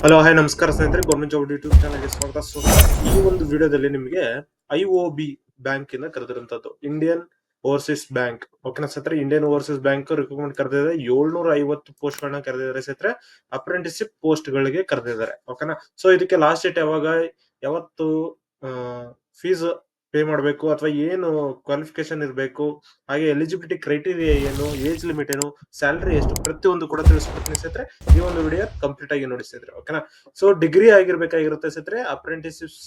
Hello hi ನಮಸ್ಕಾರ ಸ್ನೇಹಿತರೆ, government job YouTube ಚಾನಲ್ಗೆ ಸ್ವಾಗತ. ಈ ಒಂದು ವಿಡಿಯೋದಲ್ಲಿ ನಿಮಗೆ ಐಒಬಿ ಬ್ಯಾಂಕ್ ಇಂದ ಕರೆದಿರುವಂತದ್ದು ಇಂಡಿಯನ್ ಓವರ್ಸೀಸ್ ಬ್ಯಾಂಕ್. ಓಕೆನಾ ಸ್ನೇಹಿತರೆ, ಇಂಡಿಯನ್ ಓವರ್ಸೀಸ್ ಬ್ಯಾಂಕ್ ರಿಕ್ರೂಟ್ಮೆಂಟ್ ಕರೆದಿದೆ. 750 ಪೋಸ್ಟ್ ಗಳನ್ನ ಕರೆದಿದ್ದಾರೆ ಸ್ನೇಹಿತರೆ. ಅಪ್ರೆಂಟಿಸ್ಶಿಪ್ ಪೋಸ್ಟ್ ಗಳಿಗೆ ಕರೆದಿದ್ದಾರೆ. ಓಕೆನಾ, ಸೊ ಇದಕ್ಕೆ ಲಾಸ್ಟ್ ಡೇಟ್ ಯಾವತ್ತು ಫೀಸ್ ಪೇ ಮಾಡಬೇಕು ಅಥವಾ ಏನು ಕ್ವಾಲಿಫಿಕೇಶನ್ ಇರಬೇಕು, ಹಾಗೆ ಎಲಿಜಿಬಿಲಿಟಿ ಕ್ರೈಟೀರಿಯಾ ಏನು, ಏಜ್ ಲಿಮಿಟ್ ಏನು, ಸ್ಯಾಲರಿ ಎಷ್ಟು, ಪ್ರತಿಯೊಂದು ಕೂಡ ತಿಳಿಸ್ಕೊಡ್ತೀನಿ ಸ್ನೇಹಿತರೆ. ಈ ಒಂದು ವಿಡಿಯೋ ಕಂಪ್ಲೀಟ್ ಆಗಿ ನೋಡಿ ಸ್ನೇಹಿತರೆ. ಓಕೆನಾ, ಸೊ ಡಿಗ್ರಿ ಆಗಿರ್ಬೇಕಾಗಿರುತ್ತೆ ಸ್ನೇಹಿತರೆ ಅಪ್ರೆಂಟಿಸ್ಶಿಪ್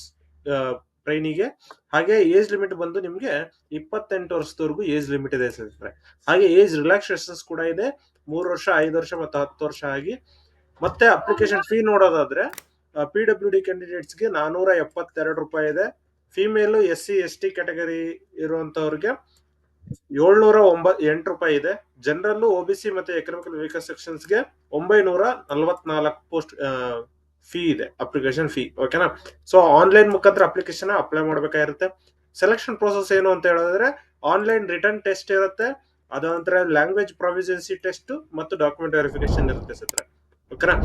ಟ್ರೈನಿಗೆ. ಹಾಗೆ ಏಜ್ ಲಿಮಿಟ್ ಬಂದು ನಿಮ್ಗೆ 28 ವರ್ಷದವರೆಗೂ ಏಜ್ ಲಿಮಿಟ್ ಇದೆ ಸ್ನೇಹಿತರೆ. ಹಾಗೆ ಏಜ್ ರಿಲ್ಯಾಕ್ಸೇಷನ್ಸ್ ಕೂಡ ಇದೆ, 3 ವರ್ಷ, 5 ವರ್ಷ ಮತ್ತು 10 ವರ್ಷ ಆಗಿ. ಮತ್ತೆ ಅಪ್ಲಿಕೇಶನ್ ಫೀ ನೋಡೋದಾದ್ರೆ PWD ಕ್ಯಾಂಡಿಡೇಟ್ಸ್ಗೆ 472 ರೂಪಾಯಿ ಇದೆ. ಫಿಮೇಲ್ SC ST ಕ್ಯಾಟಗರಿ ಇರುವಂತವ್ರಿಗೆ 708 ರೂಪಾಯಿ ಇದೆ. ಜನರಲ್, OBC ಮತ್ತೆ ಎಕನಾಮಿಕಲ್ ವೀಕರ್ ಸೆಕ್ಷನ್ಸ್ಗೆ 944 ಪೋಸ್ಟ್ ಫೀ ಇದೆ, ಅಪ್ಲಿಕೇಶನ್ ಫೀ. ಓಕೆನಾ, ಸೊ ಆನ್ಲೈನ್ ಮುಖಾಂತರ ಅಪ್ಲಿಕೇಶನ್ ಅಪ್ಲೈ ಮಾಡಬೇಕಾಗಿರುತ್ತೆ. ಸೆಲೆಕ್ಷನ್ ಪ್ರೋಸೆಸ್ ಏನು ಅಂತ ಹೇಳಿದ್ರೆ ಆನ್ಲೈನ್ ರಿಟರ್ನ್ ಟೆಸ್ಟ್ ಇರುತ್ತೆ, ಅದ ನಂತರ ಲ್ಯಾಂಗ್ವೇಜ್ ಪ್ರೊಫಿಷಿಯನ್ಸಿ ಟೆಸ್ಟ್ ಮತ್ತು ಡಾಕ್ಯುಮೆಂಟ್ ವೆರಿಫಿಕೇಶನ್ ಇರುತ್ತೆ ಸ್ನೇಹಿತರೆ. ಓಕೆನಾ,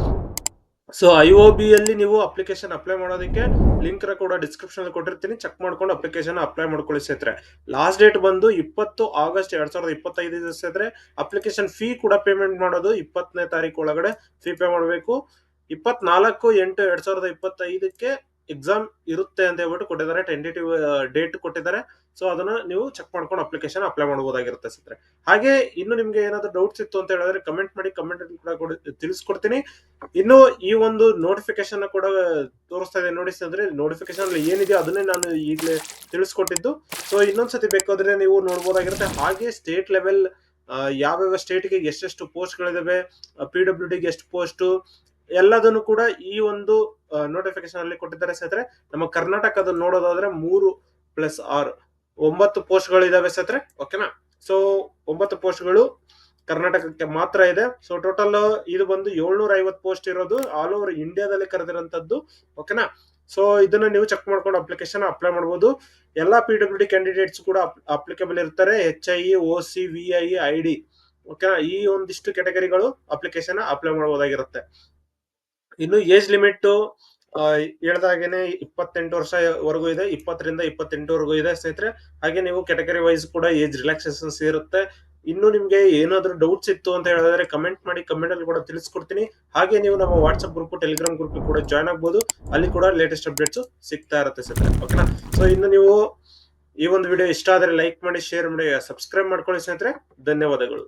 ಸೊ IOB ಅಲ್ಲಿ ನೀವು ಅಪ್ಲಿಕೇಶನ್ ಅಪ್ಲೈ ಮಾಡೋದಕ್ಕೆ ಲಿಂಕ್ ಕೂಡ ಡಿಸ್ಕ್ರಿಪ್ಷನ್ ಅಲ್ಲಿ ಕೊಟ್ಟಿರ್ತೀನಿ, ಚೆಕ್ ಮಾಡ್ಕೊಂಡು ಅಪ್ಲಿಕೇಶನ್ ಅಪ್ಲೈ ಮಾಡ್ಕೊಳ್ಳಿ ಸ್ನೇಹಿತರೆ. ಲಾಸ್ಟ್ ಡೇಟ್ ಬಂದು 20 ಆಗಸ್ಟ್ 2025 ಸ್ನೇಹಿತರೆ. ಅಪ್ಲಿಕೇಶನ್ ಫೀ ಕೂಡ ಪೇಮೆಂಟ್ ಮಾಡೋದು 20ನೇ ತಾರೀಕು ಒಳಗಡೆ ಫೀ ಪೇ ಮಾಡಬೇಕು. 24/8/2025ಕ್ಕೆ ಎಕ್ಸಾಮ್ ಇರುತ್ತೆ ಅಂತ ಹೇಳ್ಬಿಟ್ಟು ಕೊಟ್ಟಿದ್ದಾರೆ, ಟೆಂಟೇಟಿವ್ ಡೇಟ್ ಕೊಟ್ಟಿದ್ದಾರೆ. ಸೊ ಅದನ್ನ ನೀವು ಚೆಕ್ ಮಾಡ್ಕೊಂಡು ಅಪ್ಲಿಕೇಶನ್ ಅಪ್ಲೈ ಮಾಡಬಹುದಾಗಿರುತ್ತೆ ಸ್ನೇಹಿತರೆ. ಹಾಗೆ ಇನ್ನು ನಿಮ್ಗೆ ಏನಾದ್ರು ಡೌಟ್ಸ್ ಇತ್ತು ಅಂತ ಹೇಳಿದ್ರೆ ಕಮೆಂಟ್ ಮಾಡಿ, ಕಮೆಂಟ್ ಕೂಡ ತಿಳಿಸ್ಕೊಡ್ತೀನಿ. ಇನ್ನು ಈ ಒಂದು ನೋಟಿಫಿಕೇಶನ್ ಕೂಡ ತೋರಿಸ್ತಾ ಇದೆ ನೋಡಿ ಸ್ನೇಹಿತರೆ. ನೋಟಿಫಿಕೇಶನ್ ಅಲ್ಲಿ ಏನಿದೆ ಅದನ್ನೇ ನಾನು ಈಗಲೇ ತಿಳಿಸ್ಕೊಟ್ಟಿದ್ದು. ಸೊ ಇನ್ನೊಂದ್ಸತಿ ಬೇಕಾದ್ರೆ ನೀವು ನೋಡ್ಬೋದಾಗಿರುತ್ತೆ. ಹಾಗೆ ಸ್ಟೇಟ್ ಲೆವೆಲ್ ಯಾವ್ಯಾವ ಸ್ಟೇಟ್ಗೆ ಎಷ್ಟೆಷ್ಟು ಪೋಸ್ಟ್ ಗಳಿದಾವೆ, PWD ಗೆ ಎಷ್ಟು ಪೋಸ್ಟ್, ಎಲ್ಲದನ್ನು ಕೂಡ ಈ ಒಂದು ನೋಟಿಫಿಕೇಶನ್ ಅಲ್ಲಿ ಕೊಟ್ಟಿದ್ದಾರೆ ಸ್ನೇಹಿತರೆ. ನಮ್ಮ ಕರ್ನಾಟಕದ ನೋಡೋದಾದ್ರೆ 3+6 9 ಪೋಸ್ಟ್ ಗಳು ಇದಾವೆ ಸ್ನೇಹಿತರೆ. ಓಕೆನಾ, ಸೊ 9 ಪೋಸ್ಟ್ ಗಳು ಕರ್ನಾಟಕಕ್ಕೆ ಮಾತ್ರ ಇದೆ. ಸೊ ಟೋಟಲ್ ಇದು ಬಂದು 750 ಪೋಸ್ಟ್ ಇರೋದು ಆಲ್ ಓವರ್ ಇಂಡಿಯಾದಲ್ಲಿ ಕರೆದಿರೋಂಥದ್ದು. ಓಕೆನಾ, ಸೊ ಇದನ್ನ ನೀವು ಚೆಕ್ ಮಾಡ್ಕೊಂಡು ಅಪ್ಲಿಕೇಶನ್ ಅಪ್ಲೈ ಮಾಡಬಹುದು. ಎಲ್ಲಾ PWD ಕ್ಯಾಂಡಿಡೇಟ್ಸ್ ಕೂಡ ಅಪ್ಲಿಕೇಬಲ್ ಇರ್ತಾರೆ, HI, OC, VI, ID. ಓಕೆನಾ, ಈ ಒಂದಿಷ್ಟು ಕ್ಯಾಟಗರಿಗಳು ಅಪ್ಲಿಕೇಶನ್ ಅಪ್ಲೈ ಮಾಡಬಹುದಾಗಿರುತ್ತೆ. ಇನ್ನು ಏಜ್ ಲಿಮಿಟ್ ಹೇಳ್ದಾಗೇನೆ 28 ವರ್ಷವರೆಗೂ ಇದೆ, 20ರಿಂದ 28ವರೆಗೂ ಇದೆ ಸ್ನೇಹಿತರೆ. ಹಾಗೆ ನೀವು ಕ್ಯಾಟಗರಿ ವೈಸ್ ಕೂಡ ಏಜ್ ರಿಲ್ಯಾಕ್ಸೇಷನ್ಸ್ ಇರುತ್ತೆ. ಇನ್ನು ನಿಮ್ಗೆ ಏನಾದ್ರು ಡೌಟ್ಸ್ ಇತ್ತು ಅಂತ ಹೇಳಿದ್ರೆ ಕಮೆಂಟ್ ಮಾಡಿ, ಕಮೆಂಟ್ ಅಲ್ಲಿ ಕೂಡ ತಿಳಿಸ್ಕೊಡ್ತೀನಿ. ಹಾಗೆ ನೀವು ನಮ್ಮ ವಾಟ್ಸ್ಆಪ್ ಗ್ರೂಪ್, ಟೆಲಿಗ್ರಾಮ್ ಗ್ರೂಪ್ ಕೂಡ ಜಾಯ್ನ್ ಆಗ್ಬೋದು, ಅಲ್ಲಿ ಕೂಡ ಲೇಟೆಸ್ಟ್ ಅಪ್ಡೇಟ್ಸ್ ಸಿಗ್ತಾ ಇರುತ್ತೆ ಸ್ನೇಹಿತರೆ. ಓಕೆನಾ, ಸೊ ಇನ್ನು ನೀವು ಈ ಒಂದು ವಿಡಿಯೋ ಇಷ್ಟ ಆದ್ರೆ ಲೈಕ್ ಮಾಡಿ, ಶೇರ್ ಮಾಡಿ, ಸಬ್ಸ್ಕ್ರೈಬ್ ಮಾಡ್ಕೊಳ್ಳಿ ಸ್ನೇಹಿತರೆ. ಧನ್ಯವಾದಗಳು.